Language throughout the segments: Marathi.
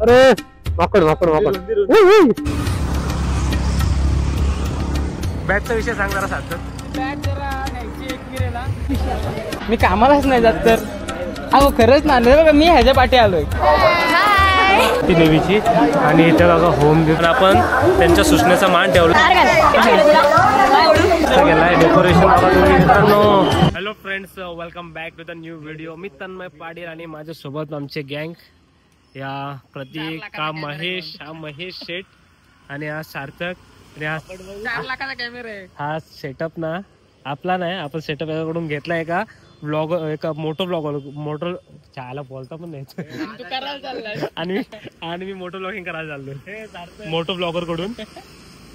अरे माकड माकड माकड. बॅटचा विषय सांग जरा सार्थक. बॅट जरा न्यायची एकविरेला. मी कामालाच नाही जात तर अहो खरंच ना बघा मी ह्याच्या पाठी आलोय ती देवीची. आणि इथे बघा होम देऊन आपण त्यांच्या सूचनेचा मान ठेवला गेलाय decoration. Hello friends, welcome back to the new video. मी तन्मय पाटील आणि माझ्यासोबत आमचे गँग या प्रतीक, हा महेश, हा महेश शेठ आणि हा सार्थक. आणि हा 4 लाखाचा कॅमेरा आहे. हा सेटअप ना आपला नाही, आपण सेटअप याच्याकडून घेतलाय एका ब्लॉगर, एका मोटर चायला बोलता पण नाही तू करायला चाललाय. आणि मी मोटो ब्लॉगिंग करायला चाललोय मोटो ब्लॉगर कडून.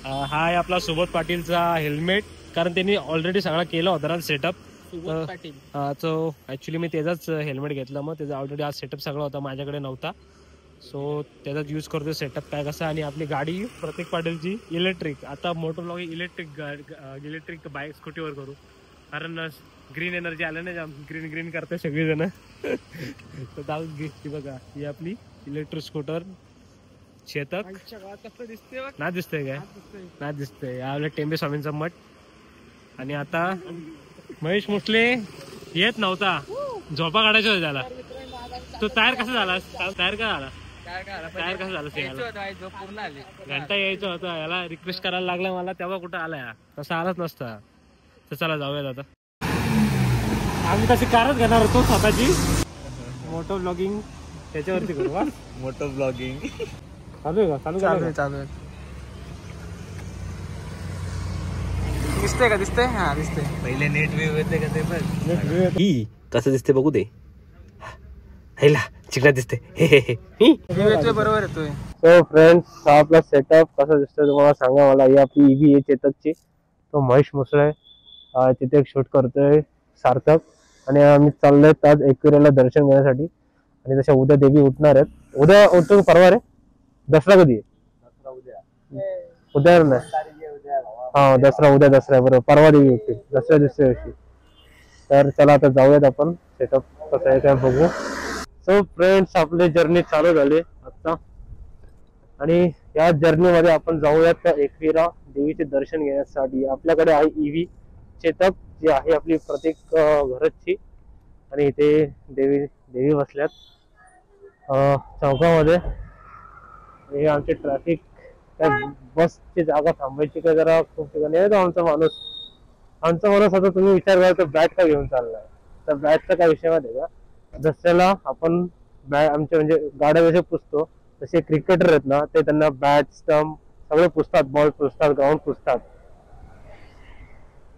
हा आहे आपला सुबोध पाटीलचा हेल्मेट, कारण त्यांनी ऑलरेडी सगळा केला होता ना सेटअप. सो ऍक्च्युली मी त्याचाच हेल्मेट घेतला, मग त्याचा ऑलरेडी आज सेटअप सगळा होता, माझ्याकडे नव्हता. सो त्याचाच यूज करतो सेटअप काय कसं. आणि आपली गाडी प्रतीक पाटीलची इलेक्ट्रिक. आता मोटर ब्लॉगिंग इलेक्ट्रिक बाईक स्कूटीवर करू, कारण ग्रीन एनर्जी आलं ना, ग्रीन ग्रीन करते सगळेजण. तर जाऊ ती बघा, ही आपली इलेक्ट्रिक स्कूटर चेतक. ना दिसतंय काय? ना दिसतंय. आपल्या टेंबे स्वामींचा मठ. आणि आता महेश मुसले येत नव्हता, झोपा काढायचा होता त्याला. तो तयार कसा झाला? तयार का झाला? तयार कसं झालं? पूर्ण आली घंटा यायचा होता, याला रिक्वेस्ट करायला लागला मला, तेव्हा कुठं आलाय, तसा आलाच नसता. तर चला जाऊयात आता. आम्ही तशी कारच घेणार होतो स्वतःची. मोटो ब्लॉगिंग त्याच्यावरती करू का? मोटो ब्लॉगिंग चालू आहे का? चालू आहे. दिसतंय का? दिसतंय. हा दिसतंय. पहिले नेट व्ह्यू येते का ते पण ही कसं दिसते बघू दे. हैला चिकना दिसते. बरोबर येतोय. सो फ्रेंड्स, हा आपला सेटअप कसा दिसतोय तुम्हाला सांगा मला. ही आपली ईव्ही आहे चेतकची. तो महेश मुसळे तिथे एक शूट करतोय सार्थक. आणि आम्ही चाललोय आज एकविरेला दर्शन घेण्यासाठी. आणि तशा उद्या देवी उठणार आहेत. उद्या उठतो परवा रे? दसरा कधी आहे? उद्या नाही. हा दसरा उद्या. दसरा आहे बरोबर. परवा देवी उठते दसऱ्या दिवशी. तर चला आता जाऊयात आपण. सेटअप कसं आहे काय बघू. सो फ्रेंड्स, आपली जर्नी चालू झाली आता. आणि या जर्नी मध्ये आपण जाऊयात एकविरा देवीचे दर्शन घेण्यासाठी. आपल्याकडे आहे ईव्ही चेतक, जी आहे आपली प्रत्येक घरची. आणि इथे देवी बसल्यात चौकामध्ये. हे आमचे ट्रॅफिक, बसची जागा थांबायची का जरा खूप ठिकाणी आहे. आमचा माणूस आता तुम्ही विचार करा तर बॅट का घेऊन चाललाय. तर बॅटचा काय विषय माहिती का? दसऱ्याला आपण आमच्या म्हणजे गाड्या जसे पुसतो तसे क्रिकेटर आहेत ना, ते त्यांना बॅट, स्टंप सगळे पुसतात, बॉल पुसतात, ग्राउंड पुसतात.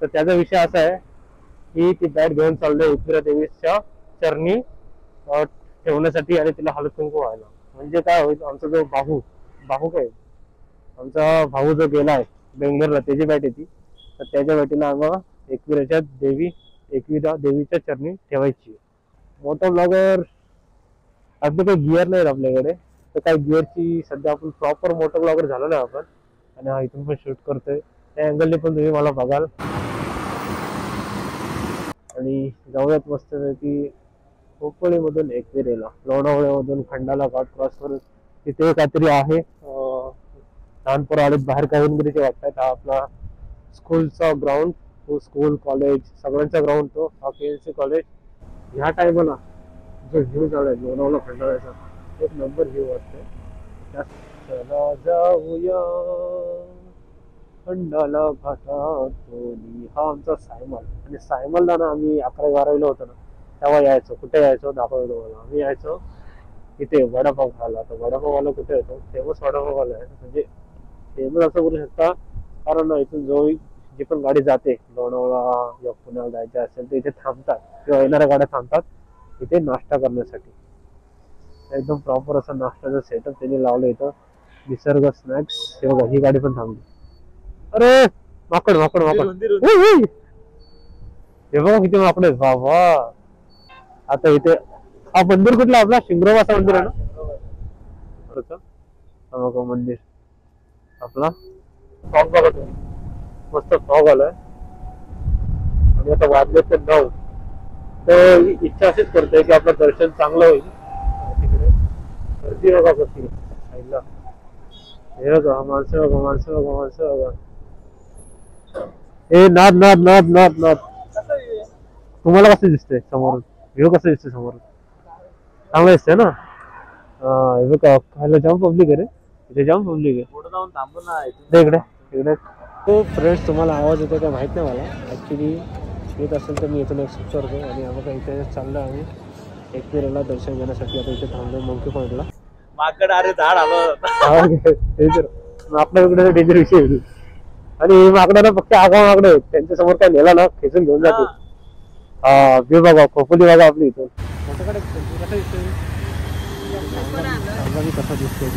तर त्याचा विषय असा आहे की ती बॅट घेऊन चाललोय एकविरा देवीच्या चरणी ठेवण्यासाठी आणि तिला हळद कुंकू व्हायला. म्हणजे काय होईल, आमचा जो भाऊ काय आमचा भाऊ जो गेलाय बेंगलोरला, त्याची बॅट येते. तर त्याच्या बॅटीला आम्हाला एकविराच्या देवीच्या चरणी ठेवायची. मोठा ब्लॉगर अगदी काही गिअर नाही आपल्याकडे, तर काही गिअरची सध्या आपण प्रॉपर मोठा ब्लॉगर झालो नाही आपण. आणि हा इथून पण शूट करतोय, त्या अँगलने पण तुम्ही मला बघाल. आणि जाऊयात मस्त की खोपोलीमधून एकविरेला, लोणावळ्यामधून खंडाला घाट क्रॉस करून तिथे काहीतरी आहे. लहान पोरं आलेत बाहेर काहिंगिरीचे वाटतात. हा आपला स्कूलचा ग्राउंड, तो स्कूल कॉलेज सगळ्यांचा ग्राउंड, तो हा KLC कॉलेज. ह्या टायमाला जो व्ह्यू झालाय लोणावळा खंडाळ्याचा, एक नंबर व्ह्यू वाटतोय. चला जाऊया खंडाला घाटातून. हा आमचा सायमल. आणि सायमलला ना आम्ही 11-12 होतो ना, तेव्हा यायचो. कुठे यायचो दाखवतो तुम्हाला. आम्ही यायचो इथे वडापाव खायला. तर वडापाववाला कुठे येतो? फेमस वडापाववाला आहे. म्हणजे फेमस असं करू शकता, कारण इथून जो जी पण गाडी जाते लोणावळा या पुण्याला जायचे असेल तर इथे थांबतात, किंवा येणाऱ्या गाड्या थांबतात इथे नाश्ता करण्यासाठी. एकदम प्रॉपर असा नाश्त्याचा सेटअप त्यांनी लावलं इथं. निसर्ग स्नॅक्स. हे बघा, ही गाडी पण थांबली. अरे माकड माकड माकड. हे बघा किती माकड आहेत बाबा. आता इथे हा मंदिर कुठला आपला? शिंगरोबाचा मंदिर आहे ना. बघा मंदिर आपला. फॉग बघा तुम्ही, मस्त फॉग आलाय. आणि आता वाजले ते 9. तर इच्छा अशीच करते की आपलं दर्शन चांगलं होईल. तिकडे गर्दी बघा कशी. आईला हे बघा माणसं बघा माणसं बघा माणसं बघा. ए नाद नाद नाद नाद नाद. तुम्हाला कसं दिसतंय समोरून व्ह्यू कसं दिसतंय समोरून चांगलं दिसतंय ना. हे बघा खायला जाम पब्लिक आहे रे इथे जाम पब्लिक आहे. पुढे जाऊन थांबू ना इकडे इकडे. तो फ्रेंड्स तुम्हाला आवाज येतो काय माहित नाही मला ऍक्च्युली येत असेल तर मी इथून एक्सेप्ट करतो. आणि आम्हाला इथे चाललो आम्ही एकविरेला दर्शन घेण्यासाठी. आता इथे थांबलो मंकी पॉइंटला. माकड अरे झाड आलं आपल्याकडे डेंजर विषय आहे. आणि माकडाला फक्त आगाव माकडे आहेत त्यांच्या समोर काय नेला ना खेचून घेऊन जाते. हा व्यू बघा खोपोली बघा आपली इथून मोठ्याकडे कसं दिसतोय कसा दिसतोय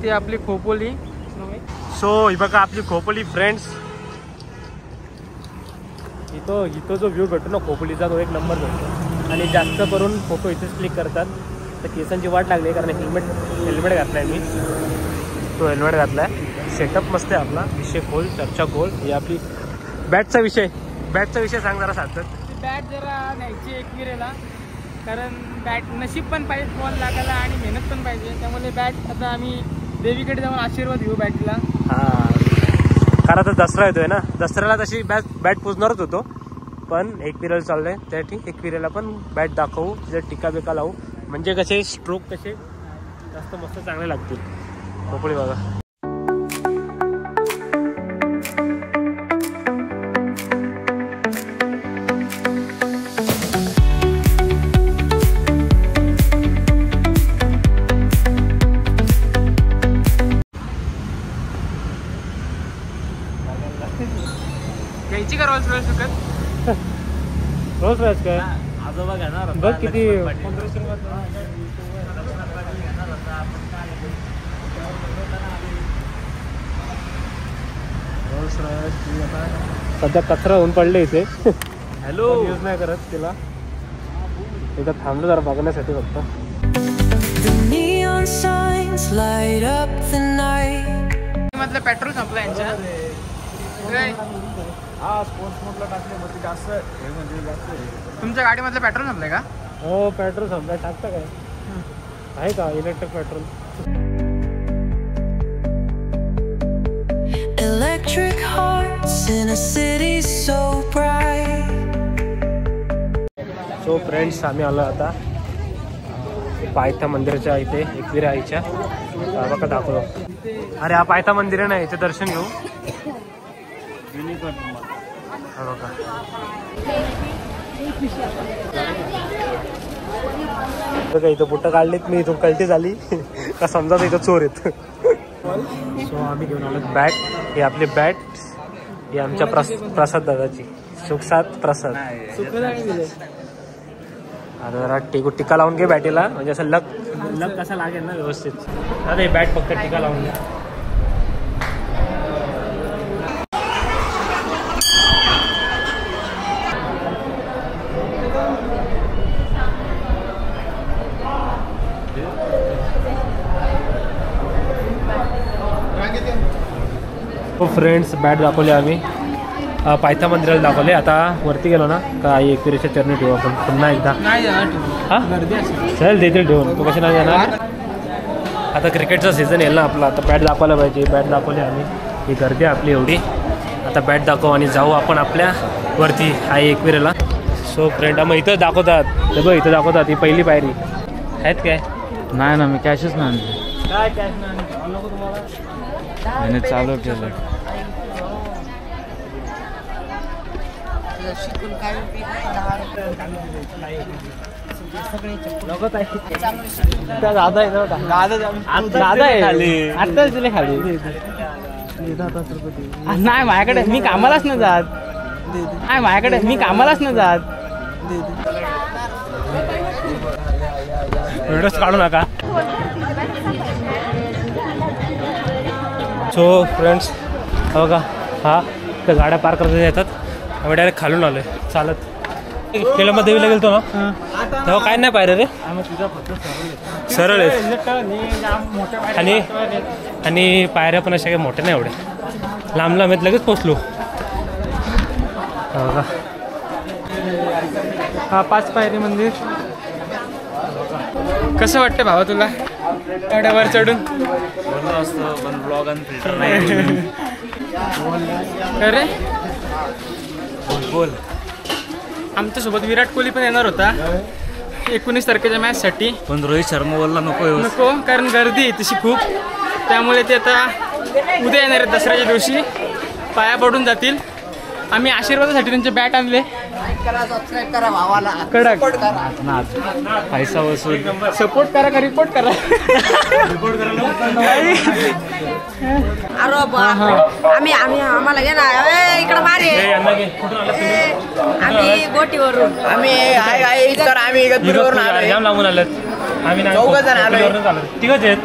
ती आपली खोपोली. सो ही बघा आपली खोपोली फ्रेंड्स. इथं जो व्ह्यू भेटतो ना खोपोलीचा तो एक नंबर भेटतो. आणि जास्त करून फोटो इथेच क्लिक करतात. तर केसांची वाट लागली कारण हेल्मेट घातलाय मी. तो हेल्मेट घातलाय. सेटअप मस्त आहे आपला. विषय खोल चर्चा खोल. ही आपली बॅटचा विषय सांग जरा सार्थक. बॅट जरा न्यायची एकविरेला कारण बॅट नशीब पण पाहिजे बॉल लागायला आणि मेहनत पण पाहिजे. त्यामुळे बॅट आता आम्ही देवीकडे जाऊन आशीर्वाद घेऊ बॅटला. हा कारण आता दसरा येतोय ना. दसऱ्याला तशी बॅट पुजणारच होतो पण एकविरेला चाललंय त्यासाठी एकविरेला पण बॅट दाखवू. तिथे टिका बिका लावू म्हणजे कसे स्ट्रोक कसे जास्त मस्त चांगले लागतील. खोपोली बघा. घ्यायची का रोल्स रॉयस विकत? रोल्स रॉयस काय आजोबा घेणार बघ किती रोल्स रॉयस. सध्या कचरा होऊन पडले इथे. हॅलो यूज नाही करत तिला. इथं थांबलो जरा बघण्यासाठी फक्त. मधलं पेट्रोल संपलं यांच्या. हा स्पोर्ट्स मोडला टाकले मग ते जास्त हे म्हणजे जास्त. तुमच्या गाडीमधलं पेट्रोल संपलंय का? हो पेट्रोल संपलाय. टाकतं काय आहे का electric petrol? Electric hearts in a city so bright. So friends आम्ही आलो आता पायथा मंदिराच्या इथे एकविरा आईच्या. बघा दाखवलो. अरे हा पायथा मंदिर आहे ना इथे दर्शन घेऊ. बघा बघा इथं बुट्ट काढलीत मी. इथून कल्टी झाली का समजा इथं चोर येत. सो आम्ही घेऊन आलो बॅट. ही आपली बॅट ही आमच्या प्रसाद दादाची. सुखसाद प्रसाद. आता जरा टिका लावून घे बॅटीला म्हणजे असं लक कसा लागेल ना व्यवस्थित. अरे बॅट फक्त टिका लावून घे. हो फ्रेंड्स बॅट दाखवले आम्ही पायथा मंदिराला दाखवले. आता वरती गेलो ना का आई एकविरेच्या चरणी ठेवू आपण पुन्हा एकदा. हां चल देते ठेवून. तू कशी नाही येणार. आता क्रिकेटचा सीझन येईल ना आपला. आता बॅट दाखवायला पाहिजे. बॅट दाखवली आम्ही. ही गर्दी आपली एवढी. आता बॅट दाखवू आणि जाऊ आपण आपल्या वरती आई एकविरेला. सो फ्रेंड मग इथं दाखवतात. तर बघ इथं दाखवतात. ही पहिली पायरी आहेत काय? नाही ना मी कॅशच नाही काय कॅश नाही नको तुम्हाला. मैंने चालू केलं. दादा आहे खाली. आत्ताच दिले खाली. नाही माझ्याकडे मी कामालाच नाही जात. नाही माझ्याकडे मी कामालाच नाही जात. व्हिडिओज काढू नका. सो फ्रेंड्स बघा हा त्या गाड्या पार करता येतात. आम्ही डायरेक्ट खालून आलोय चालत. केळंबा देवीला गेलतो ना तेव्हा काय नाही पाहिलं रे. सरळ आहेत आणि पायऱ्या पण अशा काही मोठ्या नाही एवढ्या. लांब लांब आहेत. लगेच पोचलो. बघा हा 5 पायरी मंदिर. कसं वाटतं भावा तुला एवढ्यावर चढून? असतं पण ब्लॉग आणि फिल्टर नाही. अरे बोल. आमच्यासोबत विराट कोहली पण येणार होता 19 तारखेच्या मॅचसाठी, पण रोहित शर्मा बोलला नको कारण गर्दी आहे तशी खूप. त्यामुळे ते आता उद्या येणार आहेत दसऱ्याच्या दिवशी, पाया पडून जातील. आम्ही आशीर्वादासाठी त्यांचे बॅट आणले. कडक पैसा वसूल. सपोर्ट करा का रिपोर्ट करा? आम्ही आम्हाला घे ना इकडे मारे. आम्ही गोटीवरून आम्ही जाम लांबून आलेत. आम्ही तिघच आहेत.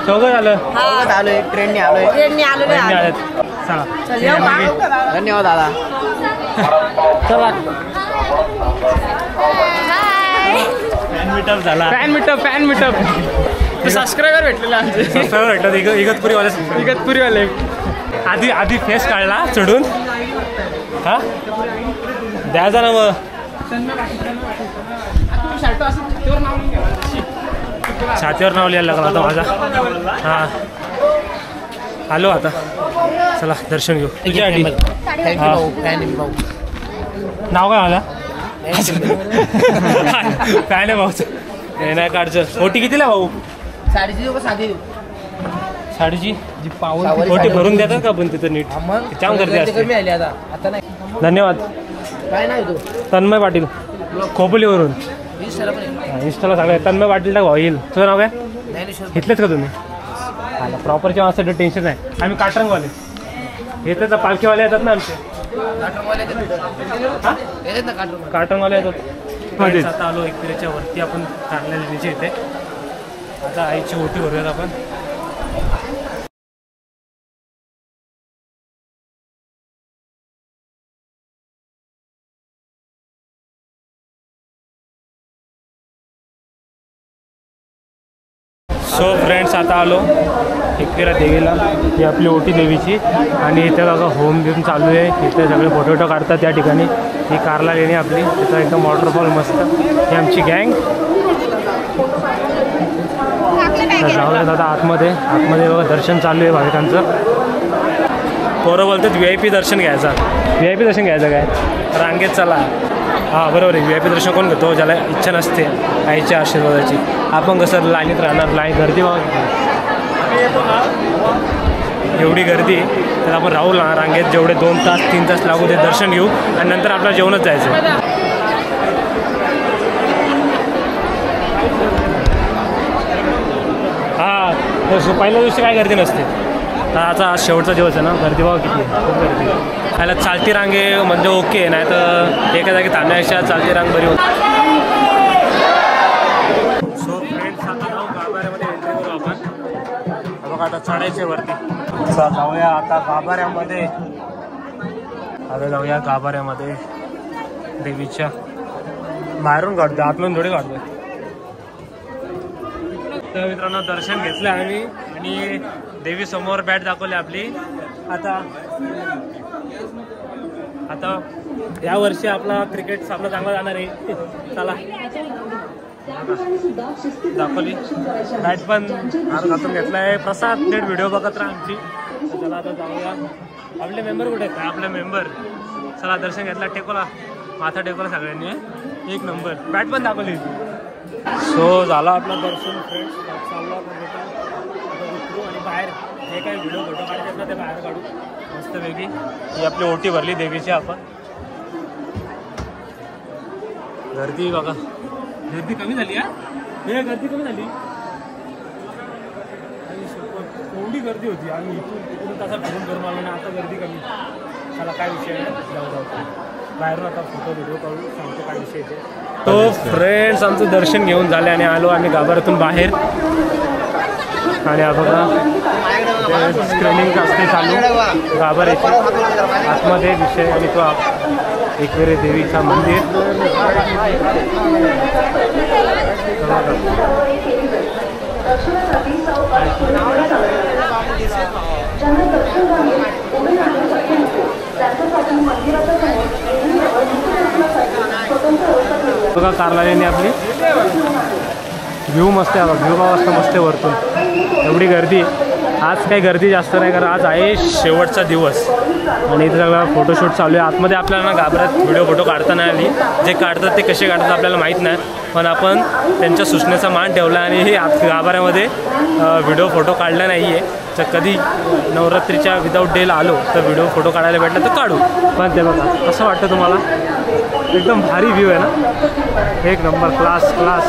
चौघच आलोय. ट्रेनने आलोय. धन्यवाद दादा. चला फॅन मिटअप. सबस्क्रायबर भेटलेला इगतपुरीवाले. आधी फेस काढला चढून. हा द्यायचा ना मग. छातीवर नाव लिहायला लागला आता माझा. हा आलो आता. चला दर्शन घेऊ. तुझ्यासाठी नाव काय मला काय नाही भाऊचं नाही काढचं. ओटी कितीला भाऊ? 3:30. ओटी भरून देतात का पण तिथं नीट? छान गर्दी असते. धन्यवाद. तन्मय पाटील खोपोलीवरून. इंस्टाला सांगा तन्मय पाटील टाक भाऊ येईल. तुझं नाव काय? घेतलेच का तुम्ही? आला प्रॉपरच्या माणसाचं टेन्शन आहे. आम्ही काटरंगवाले येतात ना, पालखीवाले येतात ना आमचे. काटरंगवाले येतात. आता आलो एकविरेच्या वरती आपण कारल्या लेणीच्या इथे. आता आईची ओटी भरूयात आपण. सो फ्रेंड्स आता आलो एकविरा देवीला. ही आपली ओटी देवीची. आणि इथं बघा होम घेऊन चालू आहे. इथे सगळे फोटो काढतात त्या ठिकाणी. ही कारला लेणी आपली. तिथं एकदम वॉटरफॉल मस्त. ही आमची गँग. जाऊयात आता आतमध्ये बघा दर्शन चालू आहे भाविकांचं. पोरं बोलतात VIP दर्शन घ्यायचा. VIP दर्शन घ्यायचं काय? रांगेत चला. हां बरोबर आहे. VIP दर्शन कोण घेतो? ज्याला इच्छा नसते आईच्या आशीर्वादाची. आपण कसं लाईनीत राहणार. गर्दी बघा एवढी गर्दी. तर आपण राहू रांगेत जेवढे 2 तास 3 तास लागू ते दर्शन घेऊ आणि नंतर आपलं जेवणच जायचं. हां पहिल्या दिवशी काय गर्दी नसते. आता आज शेवटचा दिवस आहे ना. गर्दी बघा किती खूप गर्दी. खायला चालती रांगे म्हणजे ओके, नाही तर एका जागी थांबण्यापेक्षा चालती रांग बरी होती. सो फ्रेंड्स आता जाऊ गाभाऱ्यामध्ये एंट्री करू आपण. बघा आता चढायचे वरती. जाऊया आता गाभाऱ्यामध्ये. आता जाऊया गाभाऱ्यामध्ये देवीच्या. बाहेरून काढतो आतून थोडी काढतो. तर मित्रांनो दर्शन घेतलं आम्ही आणि देवी समोर बॅट दाखवली आपली. आता या वर्षी आपला क्रिकेट सामना चांगला जाणार आहे. चला दाखवली बॅट पण हात घातून घेतला आहे. प्रसाद नेट व्हिडिओ बघत राहा आमची. चला आता जाऊया. आपले मेंबर कुठे आहेत? आपले मेंबर. चला दर्शन घेतला. टेकोला माथा टेकोला सगळ्यांनी. 1 नंबर. बॅट पण दाखवली. सो झाला आपला दर्शन फ्रेंड्स. चाललो आपण आता उतरू आणि बाहेर जे काही व्हिडिओ फोटो काढतात ना ते बाहेर काढू मस्तपैकी. ही आपली ओटी भरली देवीची आपण. गर्दी बघा. गर्दी कमी झाली. गर्दी कमी झाली. एवढी गर्दी होती. आम्ही इथून तसा फिरून करून आलो ना. आता गर्दी कमी. चला काय विषय आहे जाऊ बाहेरून आता फोटो व्हिडिओ काढू सांगतो काय विषय ते. तो फ्रेंड्स आमचं दर्शन घेऊन झाले आणि आलो आम्ही गाभाऱ्यातून बाहेर. आणि बघा स्क्रीनिंग असते चालू गाभाऱ्याची आतमध्ये विषय. आणि तो एकविरा देवीचा मंदिर. मंदिराच्या बघा कार्ला लेणी आपली. व्ह्यू मस्त आहे बघा, व्ह्यू बघा मस्त आहे वरतून. एवढी गर्दी. आज काही गर्दी जास्त नाही कारण आज आहे शेवटचा दिवस आणि इथं सगळं फोटोशूट चालू आहे. आतमध्ये आपल्याला ना घाबरत व्हिडिओ फोटो काढता नाही आली. जे काढतात ते कसे काढतात आपल्याला माहीत नाही, पण आपण त्यांच्या सूचनेचा मान ठेवला आणि हे गाभाऱ्यामध्ये व्हिडिओ फोटो काढला नाही आहे. तर कधी नवरात्रीच्या विदाऊट डेला आलो तर व्हिडिओ फोटो काढायला भेटला तर काढू. पण ते बघा कसं वाटतं तुम्हाला, एकदम भारी व्ह्यू आहे ना, एक नंबर क्लास क्लास.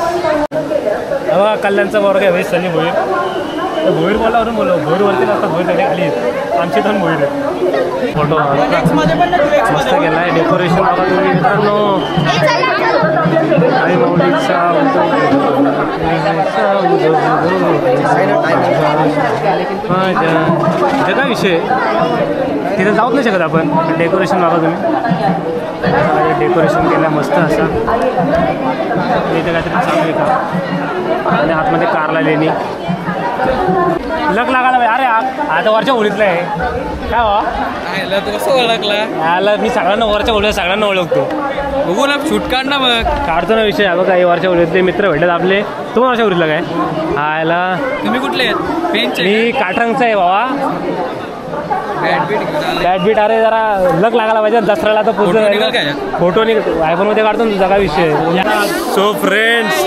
बघा कल्याणचा वर्ग आहे भाई सनी भोईर. भोईर बोलावरून बोलव, भोईरवरती नसतात, भोईर त्याच्या खाली आमची दोन भोईर आहेत. फोटो मस्त केला आहे. डेकोरेशन बघा तुम्ही मित्रांनो. आई माऊलीचा इथं काय विषय तिथं जाऊच नाही शकत आपण. डेकोरेशन बघा तुम्ही, डेकोरेशन केलं मस्त असं. इथं काहीतरी चालू आहे का आणि आतमध्ये कार्ला लेणी. लग लागायला पाहिजे. अरे आता वरच्या ओळीतलं आहे काय हो, तू कसं ओळखला? आला मी सगळ्यांना वरच्या ओळीत सगळ्यांना ओळखतो. बघू ना शूट काढ ना मग. काढतो ना विषय. बघा काही वरच्या ओळीतले मित्र भेटले आपले. तुम्हाला वरच्या ओळीतला काय आयला? तुम्ही कुठले आहेत? पेनचे? मी काटरंगचा आहे बाबा. बॅट बीट. अरे जरा लग लागायला पाहिजे दसऱ्याला तर पुढचं फोटो निघतो. आयफोनमध्ये काढतो ना तुझा काय विषय. सो फ्रेंड्स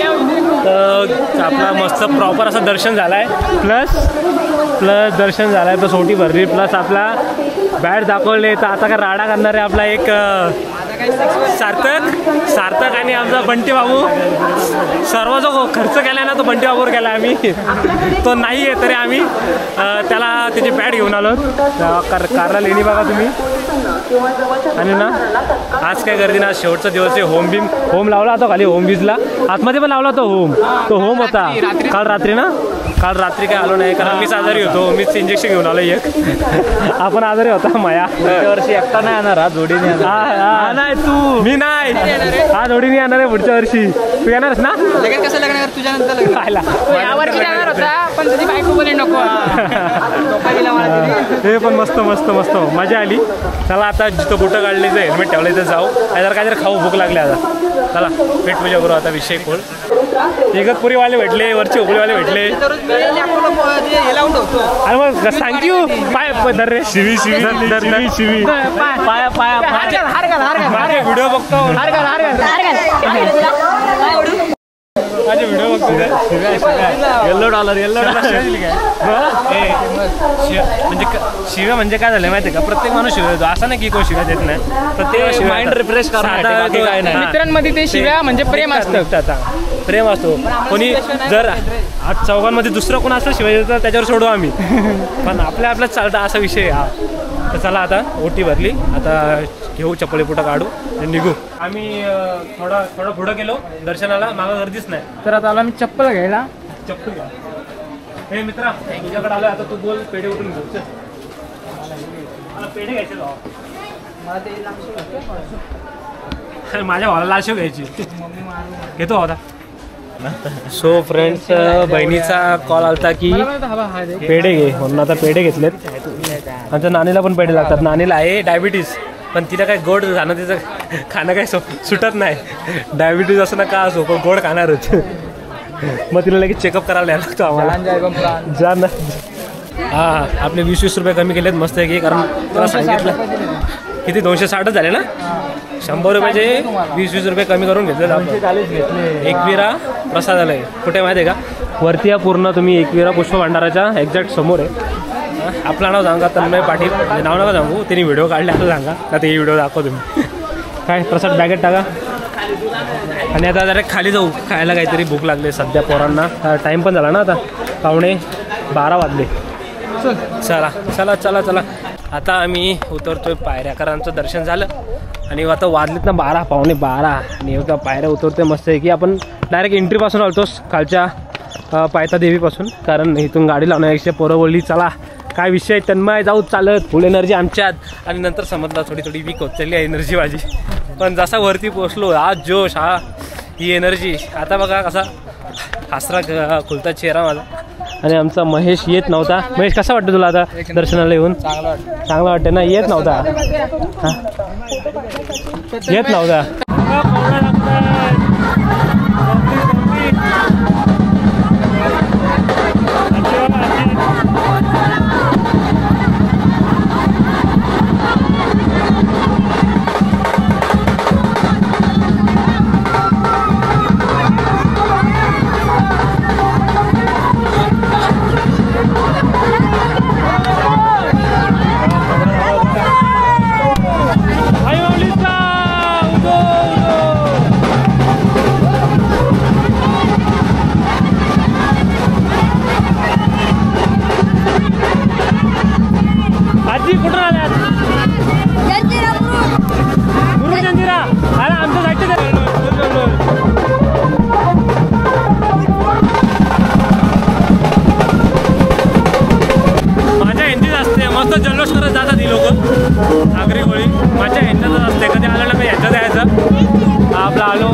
आपला मस्त प्रॉपर असं दर्शन झालं आहे. प्लस दर्शन झालं आहे, प्लस ओटी भरली, प्लस आपला बॅट दाखवले. तर आता काय राडा करणार आहे आपला एक सार्थक आणि आमचा बंटी बाबू. सर्व जो खर्च केला ना तो बंटी बाबूवर केला आम्ही. तो नाही आहे तरी आम्ही त्याला त्याची बॅट घेऊन आलो. कारला लेणी बघा तुम्ही. आणि ना आज काय गर्दी ना, शेवटचा दिवस आहे. होम लावला होता खाली, होम बीजला आतमध्ये पण लावला होता होम. तो होम होता काल रात्री ना. काल रात्री काय आलो नाही कारण मीच आजारी होतो. मीच इंजेक्शन घेऊन आलो एक. आपण आजारी होता माया. पुढच्या वर्षी एकटा नाही येणार, हा जोडीने येणार. नाही तू मी नाही, हा जोडीने येणार आहे पुढच्या वर्षी. तू येणारच ना? लगेच कसं लग्न तुझ्यानंतर खायला यावरती जाणार होता पण तुझी बायको बोले नको. हे पण मस्त मस्त मस्त मजा आली. चला आता जिथं बुटं काढलीचं हेल्मेट ठेवलं इथं जाऊ. काहीतरी खाऊ, भूक लागली आता. चला पेट पूजा करू आता. विषय खोल. इगतपुरीवाले भेटले, वरचे हुबळीवाले भेटले. अरे मग थँक्यू. पाय धर रे. शिवी पाया पाया माझे व्हिडिओ बघतो. माझे व्हिडिओ बघतो. $1 म्हणजे शिव्या म्हणजे काय झालं माहिती आहे का, प्रत्येक माणूस शिव्या देतो. असं नाही की कोण शिव्या देत नाही. प्रत्येक माइंड रिफ्रेश करण्यासाठी मित्रांमध्ये ते शिव्या म्हणजे प्रेम असतं. प्रेम असतो. कोणी जर आज चौघांमध्ये दुसरं कोण असलं शिवाय देतं त्याच्यावर सोडू आम्ही, पण आपल्यात चालतं असा विषय हा. तर चला आता ओटी भरली, आता घेऊ चप्पली पुढं काढू आणि निघू. आम्ही थोडं पुढं गेलो दर्शनाला, मागं गर्दीच नाही. तर आता आला मी चप्पल घ्यायला. चप्पल घ्या. हे मित्रा तुझ्याकडे आलोय आता. तू बोल पेढे उठून घेऊ. मला पेढे घ्यायचे माझ्या भावाला लाशो घ्यायची. घेतो होता. सो फ्रेंड्स बहिणीचा कॉल आलता की पेढे घे म्हणून आता पेढे घेतलेत. आमच्या नानीला पण पेढे लागतात. नानीला आहे डायबिटीज, पण तिला काय गोड खाणं तिचं खाणं काय सुटत नाही. डायबिटीज असं ना का असो पण गोड खाणारच. मग तिला लगेच चेकअप करायला यायला लागतो आम्हाला. जा ना. हां आपले 20-20 रुपये कमी केलेत मस्त आहे की, कारण त्याला सांगितलं किती 260 झाले ना. 100 रुपयाचे 20-20 रुपये कमी करून घेतले आपण. एकविरा प्रसादालय कुठे माहिती आहे का? वरती या पूर्ण तुम्ही एकविरा पुष्प भंडाराच्या एक्झॅक्ट समोर आहे. आपलं नाव सांगा तन्मय पाटील. नाव नका सांगू, त्यांनी व्हिडिओ काढले असं सांगा का ते व्हिडिओ दाखव तुम्ही. काय प्रसाद बॅगेत टाका आणि आता जरा खाली जाऊ खायला. काहीतरी भूक लागली सध्या पोरांना. टाईम पण झाला ना आता, 11:15 वाजले. चला चला चला चला आता आम्ही उतरतोय पायऱ्या, कारण आमचं दर्शन झालं आणि आता वाजलेत ना 12:15 आणि एवढ्या पायऱ्या उतरतोय मस्त आहे की. आपण डायरेक्ट एंट्रीपासून आलतोच खालच्या पायथा देवीपासून, कारण इथून गाडी लावण्यापेक्षा पोरं बोलली चला काय विषय तन्मय जाऊ चालत. फुल एनर्जी आमच्यात. आणि नंतर समजला थोडी वीक होत चालली एनर्जी माझी. पण जसा वरती पोचलो आज जोश हा ही एनर्जी. आता बघा कसा हसरा खुलता चेहरा माझा. आणि आमचा महेश येत नव्हता. महेश कसा वाटतं तुला आता दर्शनाला येऊन? चांगलं वाटतं ना. येत नव्हता येत नव्हता. जल्लोष करत जातात ही लोक आगरी होळी माझ्या ह्यांच्यातच असते कधी आलं ना का ह्याच्यात यायचं आपला आलो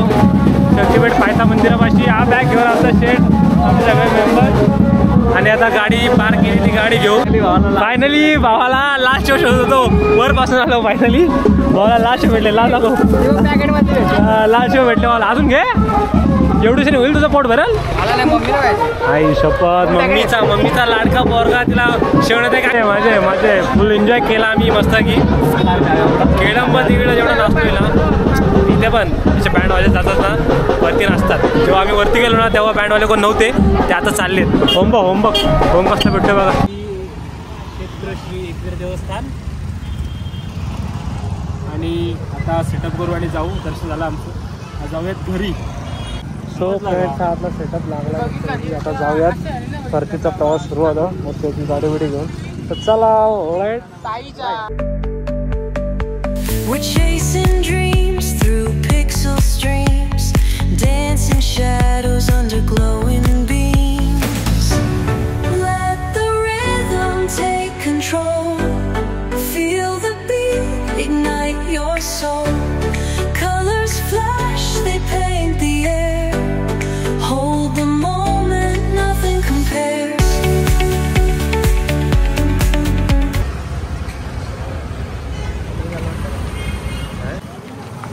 शक्तीपेठ पायथा मंदिरापाशी हा बॅग घेऊन आपला शेट आमचे सगळे मेंबर आणि आता गाडी पार्क केली ती गाडी घेऊ फायनली भावाला लास्ट शो शोधत होतो वरपासून आलो फायनली भावाला लास्ट शो भेटले लास्ट शो भेटले मला अजून घे एवढीच नाही होईल तुझं पोट भरल आई शपथ मम्मीचा लाडका पोरगा तिला शेवण्यात काय माझे फुल एन्जॉय केला आम्ही मस्त की खेळंबा तिकडे जेवढा नाचतोय ना तिथे पण त्याचे बँड वाले जातात ना वरती नाचतात जेव्हा आम्ही वरती गेलो ना तेव्हा बँडवाले कोण नव्हते ते आता चाललेत होम कसलं भेटतं बघा क्षेत्र श्री एकवीर देवस्थान आणि आता सेटअप करू आणि जाऊ दर्शन झालं आमचं जाऊयात घरी सो फ्रेंड्सचा आपला सेटअप लागला आता जाऊयात परतीचा प्रवास सुरू होता मग त्याची गाडी बिडी घेऊन तर चला We're chasing dreams through pixel streams, dancing shadows under glowing beams. Let the rhythm take control, feel the beat, ignite your soul. Colors flash, they paint the air, hold the moment, nothing compares.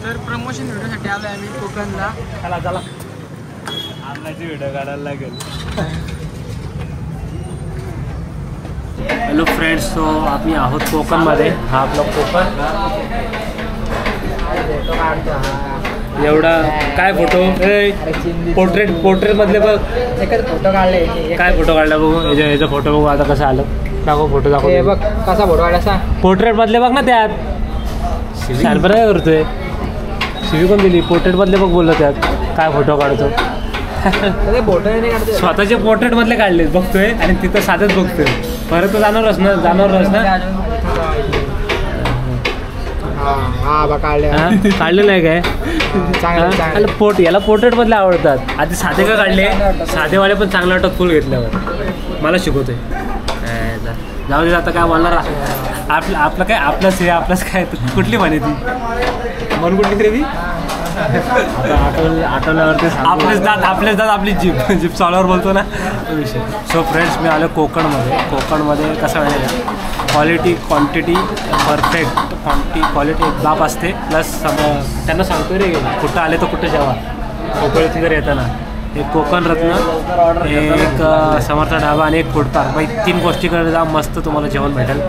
तर प्रमोशन व्हिडिओसाठी आलो आहे आम्ही कोकणला चला अन्नाची व्हिडिओ काढायला लागेल हॅलो फ्रेंड्स सो आम्ही आहोत कोकणमध्ये हा आपला कोकण एवढा काय फोटो पोर्ट्रेट मधले बघ फोटो काढले काय फोटो काढला बघू याचा फोटो बघू आता कसं आलं दाखव फोटो दाखव बघ कसा फोटो काढायचा पोर्ट्रेट मधले बघ ना त्यात शानपर काय करतोय शिवी कोण दिली पोर्ट्रेट मधले बघ बोललो त्यात काय फोटो काढतो स्वतःचे पोर्ट्रेट मधले काढले बघतोय आणि तिथं साधेच बघतोय परत जाणारच ना काढलेलं आहे काय याला पोर्ट्रेट मधले आवडतात आधी साधे का काढले साधेवाले पण चांगलं वाटत फुल घेतल्यावर मला शिकवतोय जाऊ दे आता काय बोलणार आपलं काय आपलंच काय कुठली म्हणे ती मन कुठली तरी ती आठवल्यावरती आपलेच दात आपली जीप चालवर बोलतो ना तो विषय सो फ्रेंड्स मी आलो कोकणमध्ये कसं माहिती क्वालिटी क्वांटिटी परफेक्ट क्वालिटी एक बाप असते प्लस त्यांना सांगतो रे कुठं आले तर कुठं जेवा कोकणची जर येताना एक कोकण रत्न एक समर्थ ढाबा आणि एक फूडपार्क बाई 3 गोष्टीकडे जा मस्त तुम्हाला जेवण भेटेल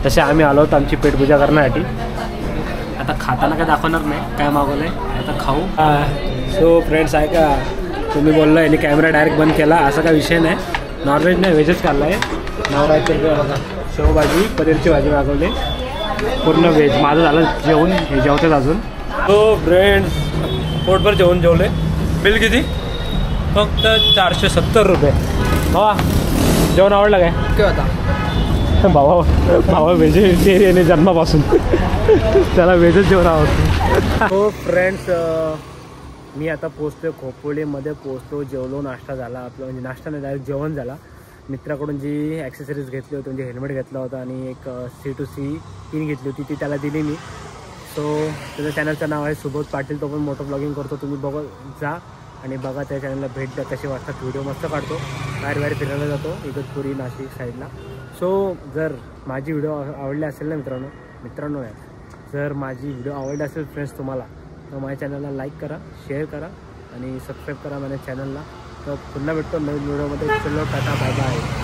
तसे आम्ही आलो होतो आमची पेटपूजा करण्यासाठी आता खाताना काय दाखवणार नाही काय मागवलं आहे आता खाऊ सो फ्रेंड्स आहे का तुम्ही बोललो आणि कॅमेरा डायरेक्ट बंद केला असा काय विषय नाही नॉनव्हेज नाही व्हेजच खाल्ला आहे 9 बघा शेवभाजी पनीरची भाजी मागवली पूर्ण व्हेज माझं झालं जेवण हे जेवतात अजून सो फ्रेंड्स पोटभर जेवले बिल किती फक्त 470 रुपये भावा जेवण आवडलं काय होता भावा व्हेजिटेरियन आहे जन्मापासून त्याला व्हेजच जेवण आवडतं हो फ्रेंड्स मी आता पोचतो खोपोलीमध्ये पोचतो जेवलो नाश्ता झाला आपलं म्हणजे नाश्ता नाही डायरेक्ट जेवण झाला मित्राकडून जी ॲक्सेसरीज घेतली होती म्हणजे हेल्मेट घेतला होता आणि एक C2C पिन घेतली होती ती त्याला दिली मी सो त्याचं चॅनलचं नाव आहे सुबोध पाटील तो पण मोठं ब्लॉगिंग करतो तुम्ही बघा जा आणि बघा त्या चॅनलला भेट द्या कसे वाटतात व्हिडिओ मस्त काढतो बाहेर फिरायला जातो इगतपुरी नाशिक साईडला सो जर माझी व्हिडिओ आवडली असेल ना मित्रांनो जर माझी व्हिडिओ आवडली असेल फ्रेंड्स तुम्हाला तर माझ्या चॅनलला लाईक करा शेअर करा आणि सबस्क्राईब करा माझ्या चॅनलला. तर पुन्हा भेटतो नवीन व्हिडिओमध्ये. चलो टाटा बाय बाय.